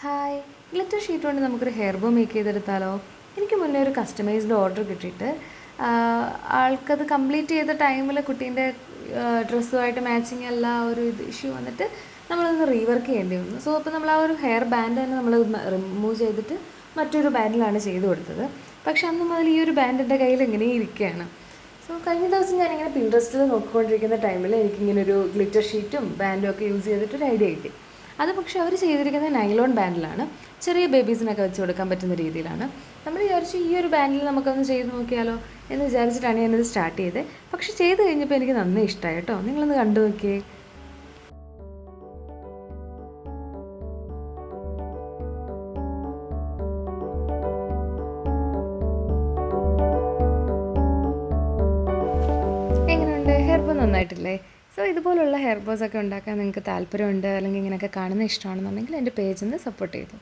Hi, glitter sheet കൊണ്ട് നമുക്കൊരു hair bow make ചെയ്തെടുത്താലോ? എനിക്ക് മുന്നേ ഒരു കസ്റ്റമൈസ്ഡ് ഓർഡർ കിട്ടിയിട്ട് ആൾക്കത് കംപ്ലീറ്റ് ചെയ്ത ടൈമിൽ കുട്ടീൻ്റെ ഡ്രസ്സുമായിട്ട് മാച്ചിങ് അല്ല ഒരു ഇഷ്യൂ വന്നിട്ട് നമ്മളതൊന്ന് റീവർക്ക് ചെയ്യേണ്ടി വന്നു. സോ അപ്പോൾ നമ്മൾ ആ ഒരു ഹെയർ ബാൻഡ് തന്നെ നമ്മൾ റിമൂവ് ചെയ്തിട്ട് മറ്റൊരു ബാൻഡിലാണ് ചെയ്ത് കൊടുത്തത്. പക്ഷെ അന്ന് മുതൽ ഈ ഒരു ബാൻഡ് എൻ്റെ കയ്യിൽ ഇങ്ങനെ ഇരിക്കുകയാണ്. സോ കഴിഞ്ഞ ദിവസം ഞാനിങ്ങനെ പിൻട്രസ്റ്റിൽ നോക്കിക്കൊണ്ടിരിക്കുന്ന ടൈമിൽ എനിക്കിങ്ങനെ ഒരു ഗ്ലിറ്റർ ഷീറ്റും ബാൻഡും ഒക്കെ യൂസ് ചെയ്തിട്ടൊരു ഐഡിയ കിട്ടി. അത് പക്ഷേ അവർ ചെയ്തിരിക്കുന്നത് നൈലോൺ ബാൻഡിലാണ്. ചെറിയ ബേബീസിനൊക്കെ വെച്ച് കൊടുക്കാൻ പറ്റുന്ന രീതിയിലാണ്. നമ്മൾ വിചാരിച്ചു ഈ ഒരു ബാൻഡിൽ നമുക്കൊന്ന് ചെയ്ത് നോക്കിയാലോ എന്ന് വിചാരിച്ചിട്ടാണ് ഞാനിത് സ്റ്റാർട്ട് ചെയ്തത്. പക്ഷേ ചെയ്ത് കഴിഞ്ഞപ്പോൾ എനിക്ക് നന്നായി ഇഷ്ടമായി കേട്ടോ. നിങ്ങളൊന്ന് കണ്ടു നോക്കിയേ. എങ്ങനെയുണ്ട്? ഹെയർ ബോ നന്നായിട്ടില്ലേ? സോ ഇതുപോലുള്ള ഹെയർ ബോസ് ഒക്കെ ഉണ്ടാക്കാൻ നിങ്ങൾക്ക് താല്പര്യമുണ്ട് അല്ലെങ്കിൽ ഇങ്ങനെയൊക്കെ കാണുന്ന ഇഷ്ടമാണെന്നുണ്ടെങ്കിൽ എൻ്റെ പേജിൽ നിന്ന് സപ്പോർട്ട് ചെയ്തു.